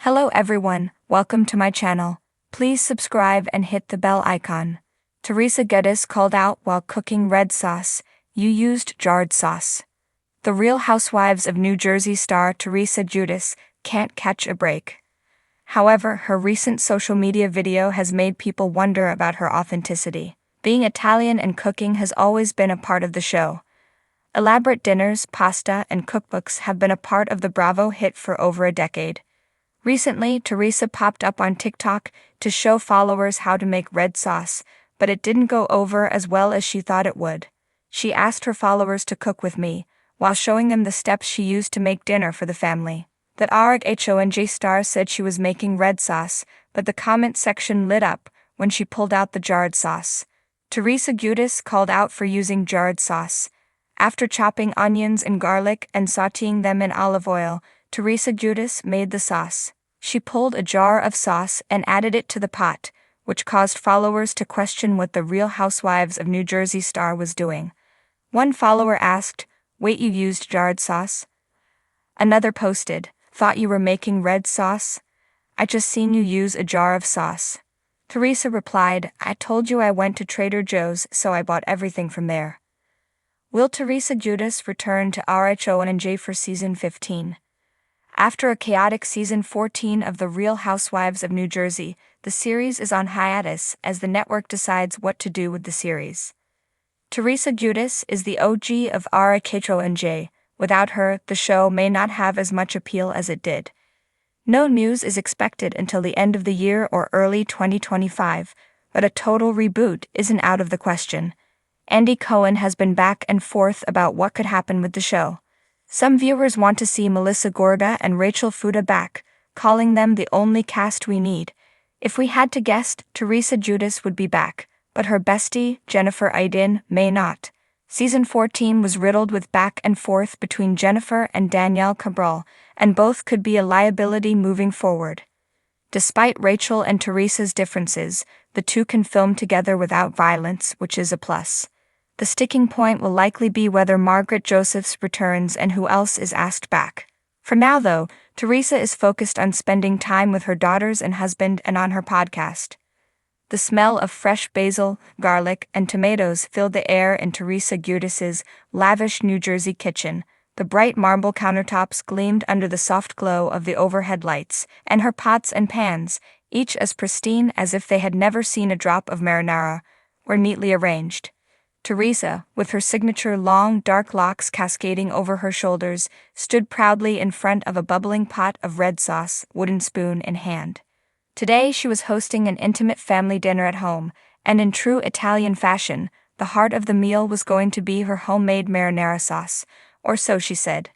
Hello everyone, welcome to my channel. Please subscribe and hit the bell icon. Teresa Giudice called out while cooking red sauce, "You used jarred sauce." The Real Housewives of New Jersey star Teresa Giudice can't catch a break. However, her recent social media video has made people wonder about her authenticity. Being Italian and cooking has always been a part of the show. Elaborate dinners, pasta, and cookbooks have been a part of the Bravo hit for over a decade. Recently, Teresa popped up on TikTok to show followers how to make red sauce, but it didn't go over as well as she thought it would. She asked her followers to cook with me, while showing them the steps she used to make dinner for the family. The Housewives star said she was making red sauce, but the comment section lit up when she pulled out the jarred sauce. Teresa Giudice called out for using jarred sauce. After chopping onions and garlic and sautéing them in olive oil, Teresa Giudice made the sauce. She pulled a jar of sauce and added it to the pot, which caused followers to question what the Real Housewives of New Jersey star was doing. One follower asked, "Wait, you used jarred sauce?" Another posted, "Thought you were making red sauce? I just seen you use a jar of sauce." Teresa replied, "I told you I went to Trader Joe's, so I bought everything from there." Will Teresa Giudice return to Housewives for season 15? After a chaotic season 14 of The Real Housewives of New Jersey, the series is on hiatus as the network decides what to do with the series. Teresa Giudice is the OG of Housewives. Without her, the show may not have as much appeal as it did. No news is expected until the end of the year or early 2025, but a total reboot isn't out of the question. Andy Cohen has been back and forth about what could happen with the show. Some viewers want to see Melissa Gorga and Rachel Fuda back, calling them the only cast we need. If we had to guess, Teresa Giudice would be back, but her bestie, Jennifer Aydin, may not. Season 14 was riddled with back and forth between Jennifer and Danielle Cabral, and both could be a liability moving forward. Despite Rachel and Teresa's differences, the two can film together without violence, which is a plus. The sticking point will likely be whether Margaret Josephs returns and who else is asked back. For now, though, Teresa is focused on spending time with her daughters and husband and on her podcast. The smell of fresh basil, garlic, and tomatoes filled the air in Teresa Giudice's lavish New Jersey kitchen. The bright marble countertops gleamed under the soft glow of the overhead lights, and her pots and pans, each as pristine as if they had never seen a drop of marinara, were neatly arranged. Teresa, with her signature long, dark locks cascading over her shoulders, stood proudly in front of a bubbling pot of red sauce, wooden spoon in hand. Today she was hosting an intimate family dinner at home, and in true Italian fashion, the heart of the meal was going to be her homemade marinara sauce, or so she said.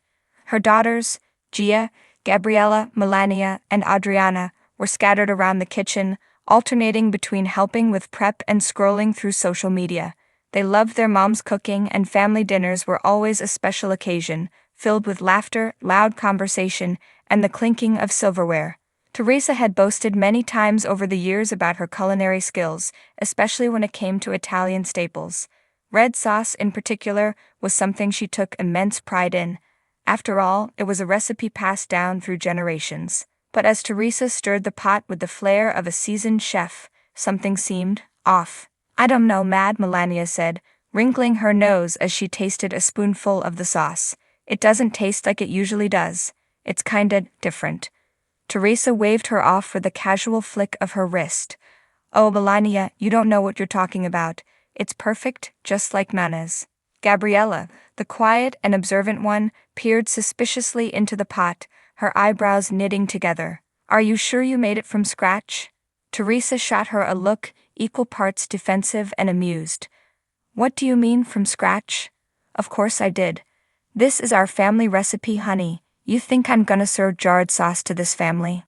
Her daughters, Gia, Gabriella, Melania, and Adriana, were scattered around the kitchen, alternating between helping with prep and scrolling through social media. They loved their mom's cooking, and family dinners were always a special occasion, filled with laughter, loud conversation, and the clinking of silverware. Teresa had boasted many times over the years about her culinary skills, especially when it came to Italian staples. Red sauce, in particular, was something she took immense pride in. After all, it was a recipe passed down through generations. But as Teresa stirred the pot with the flair of a seasoned chef, something seemed off. "I don't know, Mad," Melania said, wrinkling her nose as she tasted a spoonful of the sauce. "It doesn't taste like it usually does. It's kinda different." Teresa waved her off with a casual flick of her wrist. "Oh, Melania, you don't know what you're talking about. It's perfect, just like Nana's." Gabriella, the quiet and observant one, peered suspiciously into the pot, her eyebrows knitting together. "Are you sure you made it from scratch?" Teresa shot her a look, equal parts defensive and amused. "What do you mean, from scratch?" "Of course I did. This is our family recipe, honey. You think I'm gonna serve jarred sauce to this family?"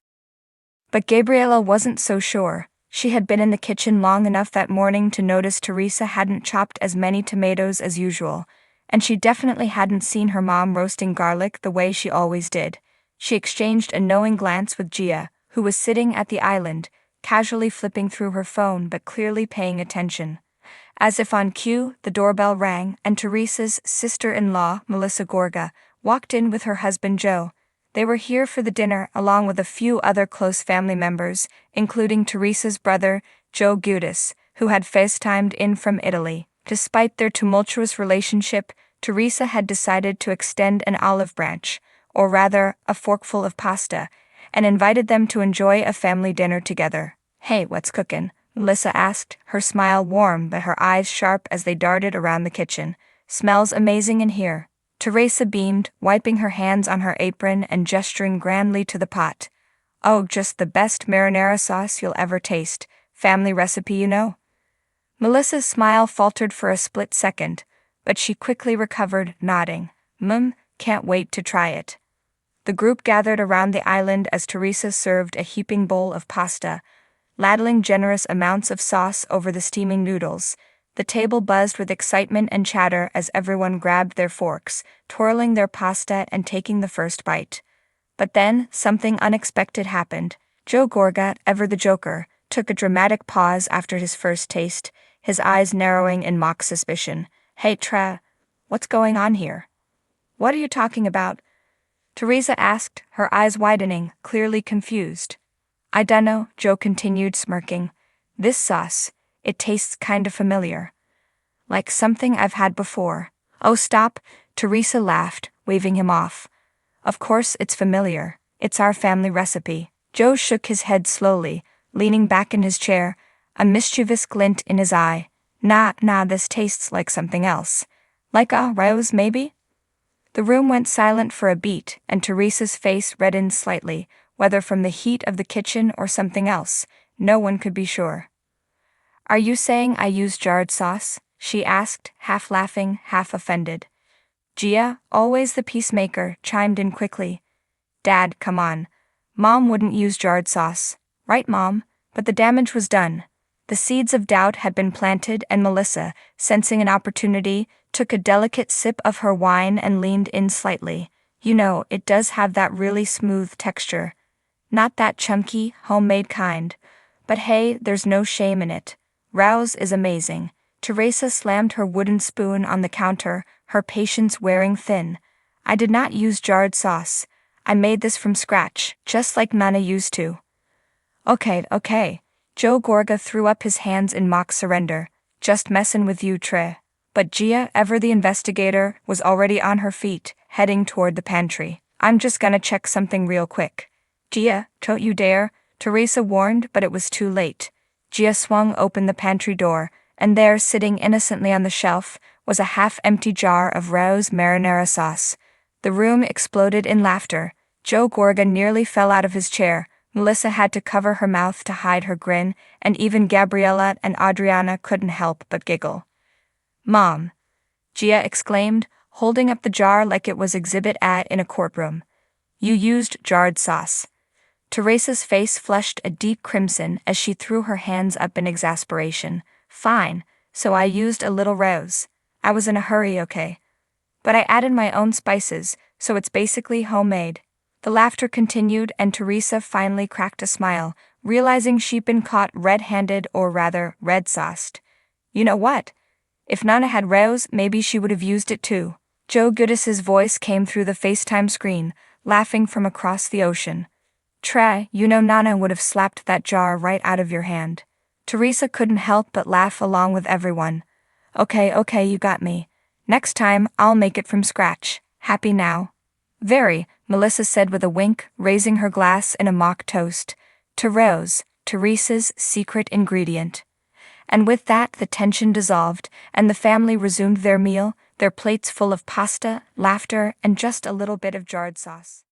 But Gabriella wasn't so sure. She had been in the kitchen long enough that morning to notice Teresa hadn't chopped as many tomatoes as usual, and she definitely hadn't seen her mom roasting garlic the way she always did. She exchanged a knowing glance with Gia, who was sitting at the island, casually flipping through her phone but clearly paying attention. As if on cue, the doorbell rang, and Teresa's sister-in-law, Melissa Gorga, walked in with her husband Joe. They were here for the dinner along with a few other close family members, including Teresa's brother, Joe Giudice, who had FaceTimed in from Italy. Despite their tumultuous relationship, Teresa had decided to extend an olive branch, or rather, a forkful of pasta, and invited them to enjoy a family dinner together. "Hey, what's cookin'?" Melissa asked, her smile warm but her eyes sharp as they darted around the kitchen. "Smells amazing in here." Teresa beamed, wiping her hands on her apron and gesturing grandly to the pot. "Oh, just the best marinara sauce you'll ever taste. Family recipe, you know." Melissa's smile faltered for a split second, but she quickly recovered, nodding. Can't wait to try it." The group gathered around the island as Teresa served a heaping bowl of pasta, ladling generous amounts of sauce over the steaming noodles. The table buzzed with excitement and chatter as everyone grabbed their forks, twirling their pasta and taking the first bite. But then, something unexpected happened. Joe Gorga, ever the Joker, took a dramatic pause after his first taste, his eyes narrowing in mock suspicion. "Hey, what's going on here?" "What are you talking about?" Teresa asked, her eyes widening, clearly confused. "I dunno," Joe continued, smirking. "This sauce, it tastes kinda familiar. Like something I've had before." "Oh, stop," Teresa laughed, waving him off. "Of course it's familiar. It's our family recipe." Joe shook his head slowly, leaning back in his chair, a mischievous glint in his eye. Nah, this tastes like something else. Like a rose, maybe?" The room went silent for a beat, and Teresa's face reddened slightly, whether from the heat of the kitchen or something else. No one could be sure. "Are you saying I use jarred sauce?" she asked, half laughing, half offended. Gia, always the peacemaker, chimed in quickly. "Dad, come on. Mom wouldn't use jarred sauce. Right, Mom?" But the damage was done. The seeds of doubt had been planted, and Melissa, sensing an opportunity, took a delicate sip of her wine and leaned in slightly. "You know, it does have that really smooth texture. Not that chunky, homemade kind. But hey, there's no shame in it. Rouse is amazing." Teresa slammed her wooden spoon on the counter, her patience wearing thin. "I did not use jarred sauce. I made this from scratch, just like Nana used to." Okay. Joe Gorga threw up his hands in mock surrender. "Just messin' with you, Tre." But Gia, ever the investigator, was already on her feet, heading toward the pantry. "I'm just gonna check something real quick." "Gia, don't you dare," Teresa warned, but it was too late. Gia swung open the pantry door, and there, sitting innocently on the shelf, was a half-empty jar of Rose marinara sauce. The room exploded in laughter. Joe Gorga nearly fell out of his chair. Melissa had to cover her mouth to hide her grin, and even Gabriella and Adriana couldn't help but giggle. "Mom," Gia exclaimed, holding up the jar like it was Exhibit A in a courtroom. "You used jarred sauce." Teresa's face flushed a deep crimson as she threw her hands up in exasperation. "Fine, so I used a little rose. I was in a hurry, okay? But I added my own spices, so it's basically homemade." The laughter continued, and Teresa finally cracked a smile, realizing she'd been caught red-handed, or rather, red-sauced. "You know what? If Nana had rose, maybe she would have used it too." Joe Giudice's voice came through the FaceTime screen, laughing from across the ocean. "Tre, you know Nana would have slapped that jar right out of your hand." Teresa couldn't help but laugh along with everyone. Okay, you got me. Next time, I'll make it from scratch. Happy now?" "Very," Melissa said with a wink, raising her glass in a mock toast. "To Rose, Teresa's secret ingredient." And with that, the tension dissolved, and the family resumed their meal, their plates full of pasta, laughter, and just a little bit of jarred sauce.